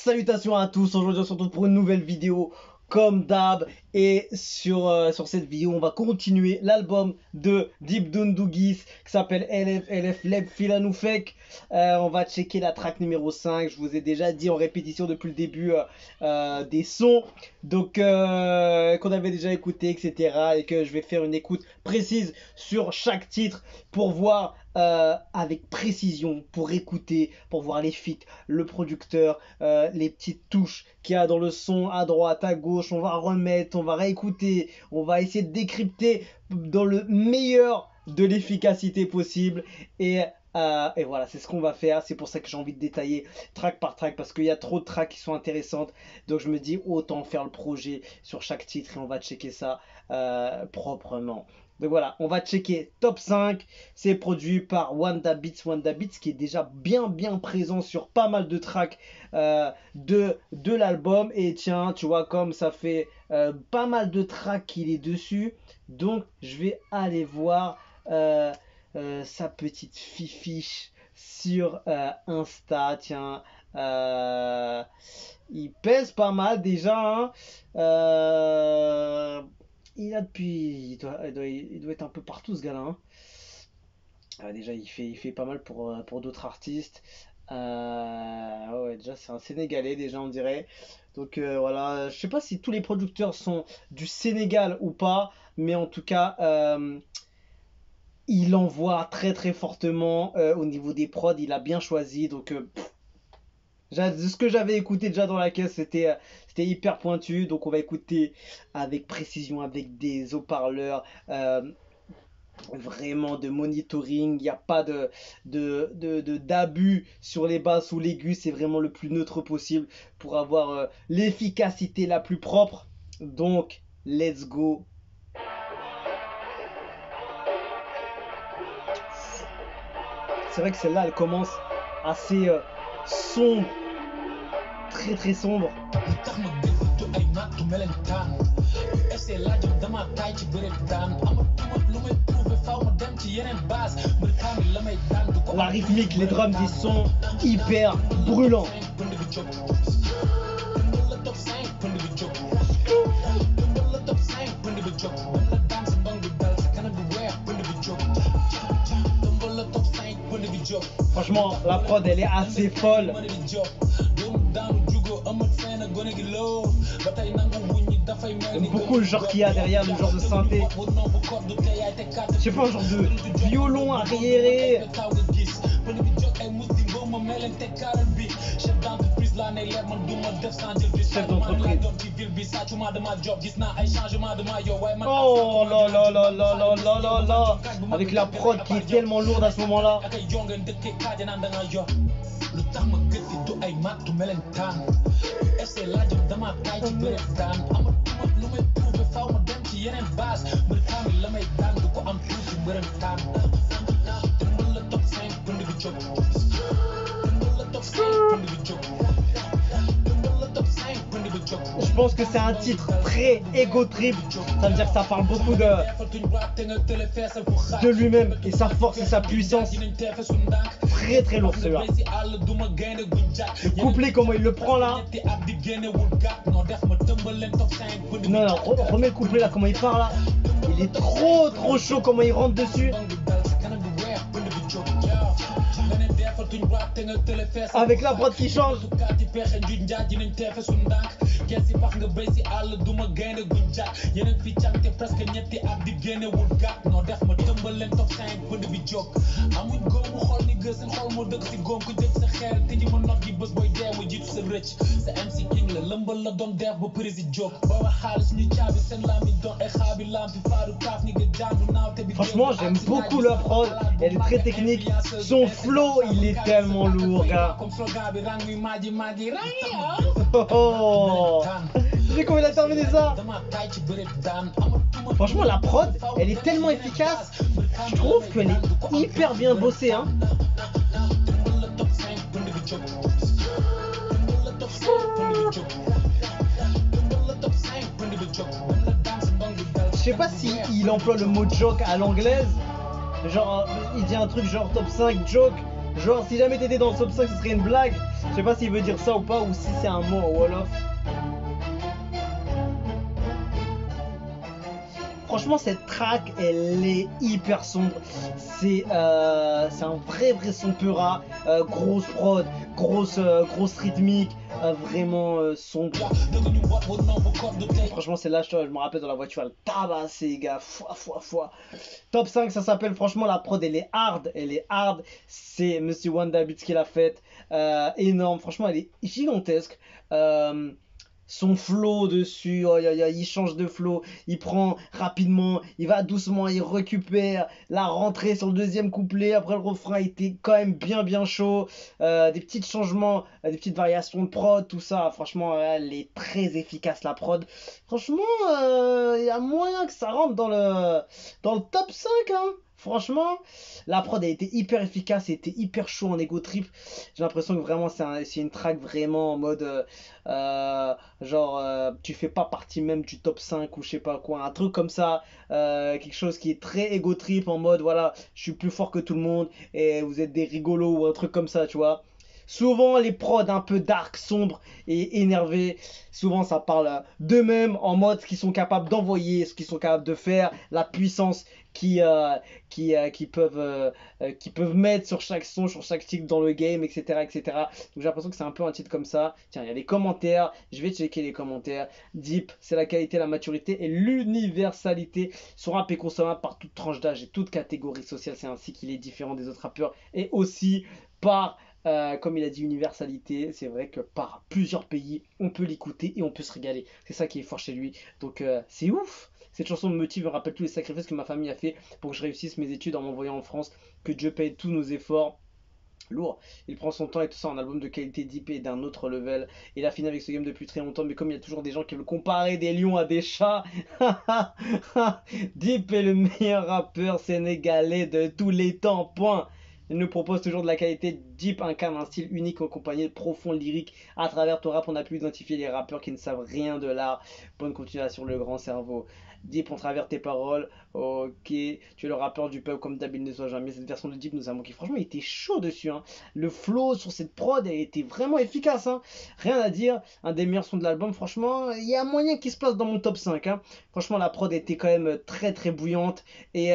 Salutations à tous, aujourd'hui on se retrouve pour une nouvelle vidéo comme d'hab et sur cette vidéo on va continuer l'album de Deep Dundugis qui s'appelle LF Leb Filanoufek. On va checker la track numéro 5, je vous ai déjà dit en répétition depuis le début des sons donc qu'on avait déjà écouté etc. et que je vais faire une écoute précise sur chaque titre pour voir avec précision, pour écouter, pour voir les feats, le producteur, les petites touches qu'il y a dans le son à droite, à gauche. On va remettre, on va réécouter, on va essayer de décrypter dans le meilleur de l'efficacité possible. Et voilà, c'est ce qu'on va faire. C'est pour ça que j'ai envie de détailler track par track parce qu'il y a trop de tracks qui sont intéressantes. Donc je me dis autant faire le projet sur chaque titre et on va checker ça proprement. Donc voilà, on va checker top 5. C'est produit par Wanda Beats qui est déjà bien présent sur pas mal de tracks de l'album. Et tiens, tu vois, comme ça fait pas mal de tracks qu'il est dessus, donc je vais aller voir sa petite fiche sur Insta. Tiens, il pèse pas mal déjà, hein. Il a depuis... Il doit être un peu partout ce gars-là, hein. Déjà il fait pas mal pour d'autres artistes. Ouais, déjà c'est un Sénégalais déjà on dirait. Donc voilà, je sais pas si tous les producteurs sont du Sénégal ou pas, mais en tout cas il envoie très fortement au niveau des prods, il a bien choisi. Donc ce que j'avais écouté déjà dans la caisse, c'était hyper pointu. Donc on va écouter avec précision, avec des haut-parleurs, vraiment de monitoring. Il n'y a pas d'abus sur les basses ou l'aigu. C'est vraiment le plus neutre possible pour avoir l'efficacité la plus propre. Donc let's go. C'est vrai que celle-là elle commence assez sombre, très sombre. La rythmique, les drums, ils sont hyper brûlants. Franchement, la prod elle est assez folle. Beaucoup le genre qu'il y a derrière, le genre de synthé. Je sais pas, un genre de violon arriéré. Chef d'entreprise. Oh là. Avec la prod qui est tellement lourde à ce moment-là. Je pense que c'est un titre très ego trip. Ça veut dire que ça parle beaucoup de lui-même et sa force et sa puissance. Très lourd celui-là. Le couplet, comment il le prend là. Non, remets le couplet là, comment il part là. Il est trop chaud, comment il rentre dessus. Avec la prod qui change. Franchement, j'aime beaucoup la prod. Elle est très technique. Son flow, il est tellement lourd, gars. Oh. Tu sais comment il a terminé ça? Franchement, la prod, elle est tellement efficace. Je trouve qu'elle est hyper bien bossée, hein. Je sais pas si il emploie le mot joke à l'anglaise. Genre, il dit un truc genre top 5 joke. Genre, si jamais t'étais dans le top 5, ce serait une blague. Je sais pas s'il veut dire ça ou pas, ou si c'est un mot en Wolof. Franchement, cette track, elle est hyper sombre. C'est un vrai son Peura. Grosse prod, grosse rythmique, vraiment sombre. Franchement, celle-là, je me rappelle dans la voiture, elle tabassait, gars. Foi. Top 5, ça s'appelle. Franchement, la prod, elle est hard. C'est Monsieur Wanda Beats qui l'a faite. Énorme. Franchement, elle est gigantesque. Son flow dessus, oh, il change de flow, il prend rapidement, il va doucement, il récupère la rentrée sur le deuxième couplet, après le refrain était quand même bien chaud, des petits changements, des petites variations de prod, tout ça, franchement elle est très efficace la prod, franchement il y a moyen que ça rentre dans le top 5 hein. Franchement, la prod a été hyper efficace, c'était hyper chaud en ego trip. J'ai l'impression que vraiment c'est une track vraiment en mode tu fais pas partie même du top 5 ou je sais pas quoi, un truc comme ça, quelque chose qui est très ego trip en mode voilà, je suis plus fort que tout le monde et vous êtes des rigolos ou un truc comme ça, tu vois. Souvent les prods un peu dark, sombres et énervés, souvent ça parle d'eux-mêmes en mode ce qu'ils sont capables d'envoyer, ce qu'ils sont capables de faire, la puissance qui, euh, qui peuvent mettre sur chaque son, sur chaque titre dans le game, etc. etc. Donc j'ai l'impression que c'est un peu un titre comme ça. Tiens, il y a les commentaires, je vais checker les commentaires. Deep, c'est la qualité, la maturité et l'universalité. Son rap est consommable par toute tranche d'âge et toute catégorie sociale, c'est ainsi qu'il est différent des autres rappeurs et aussi par comme il a dit universalité, c'est vrai que par plusieurs pays, on peut l'écouter et on peut se régaler. C'est ça qui est fort chez lui. Donc c'est ouf. Cette chanson me motive, me rappelle tous les sacrifices que ma famille a fait pour que je réussisse mes études en m'envoyant en France, que Dieu paye tous nos efforts. Lourd, il prend son temps et tout ça, un album de qualité deep et d'un autre level. Il a fini avec ce game depuis très longtemps, mais comme il y a toujours des gens qui veulent comparer des lions à des chats, Deep est le meilleur rappeur sénégalais de tous les temps, point. Il nous propose toujours de la qualité. Deep incarne un style unique accompagné de profonds lyriques. À travers ton rap, on a pu identifier les rappeurs qui ne savent rien de l'art. Bonne continuation, le grand cerveau. Deep, on travers tes paroles. Ok, tu es le rappeur du peuple comme d'hab, il ne soit jamais. Cette version de Deep nous a manqué. Franchement, il était chaud dessus. Hein. Le flow sur cette prod, elle était vraiment efficace. Hein. Rien à dire. Un des meilleurs sons de l'album. Franchement, il y a moyen qu'il se place dans mon top 5. Hein. Franchement, la prod était quand même très bouillante. Et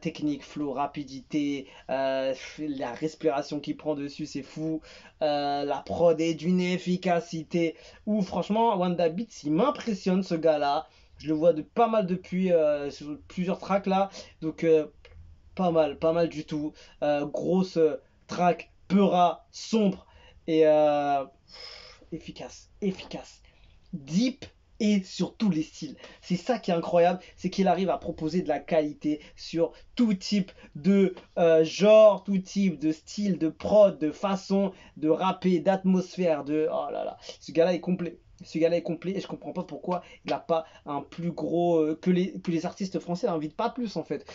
technique, flow, rapidité, la respiration qu'il prend dessus, c'est fou. La prod est d'une efficacité. Ou franchement, Wanda Beats, il m'impressionne ce gars-là. Je le vois de pas mal depuis sur plusieurs tracks là. Donc pas mal du tout. Grosse track, peura, sombre et efficace. Deep et sur tous les styles. C'est ça qui est incroyable, c'est qu'il arrive à proposer de la qualité sur tout type de genre, tout type de style, de prod, de façon de rapper, d'atmosphère, de... Oh là là, ce gars-là est complet. Ce gars-là est complet et je comprends pas pourquoi il n'a pas un plus gros que les artistes français l'invitent pas plus en fait.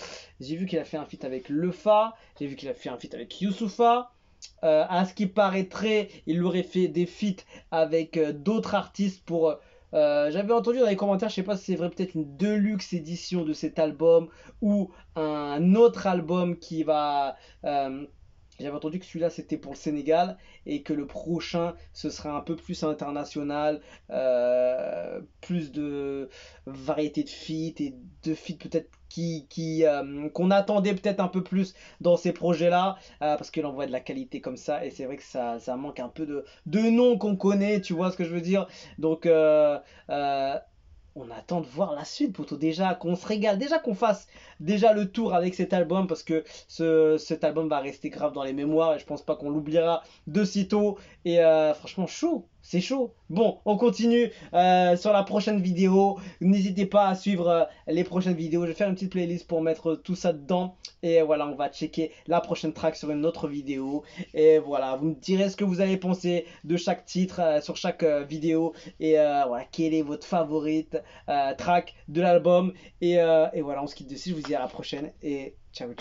J'ai vu qu'il a fait un feat avec Lefa, j'ai vu qu'il a fait un feat avec Youssoupha. À ce qui paraîtrait, il aurait fait des feats avec d'autres artistes pour. J'avais entendu dans les commentaires, je sais pas si c'est vrai, peut-être une deluxe édition de cet album ou un autre album qui va. J'avais entendu que celui-là c'était pour le Sénégal et que le prochain ce sera un peu plus international, plus de variété de feats et de feats peut-être qu'on attendait peut-être un peu plus dans ces projets-là parce qu'il envoie de la qualité comme ça et c'est vrai que ça manque un peu de noms qu'on connaît, tu vois ce que je veux dire. Donc on attend de voir la suite, plutôt déjà qu'on se régale, déjà qu'on fasse déjà le tour avec cet album parce que cet album va rester grave dans les mémoires et je pense pas qu'on l'oubliera de sitôt et franchement chaud, c'est chaud. Bon, on continue sur la prochaine vidéo, n'hésitez pas à suivre les prochaines vidéos, je vais faire une petite playlist pour mettre tout ça dedans et voilà, on va checker la prochaine track sur une autre vidéo et voilà, vous me direz ce que vous avez pensé de chaque titre sur chaque vidéo et voilà, quelle est votre favorite track de l'album et voilà, on se quitte dessus, je vous dis à la prochaine et ciao.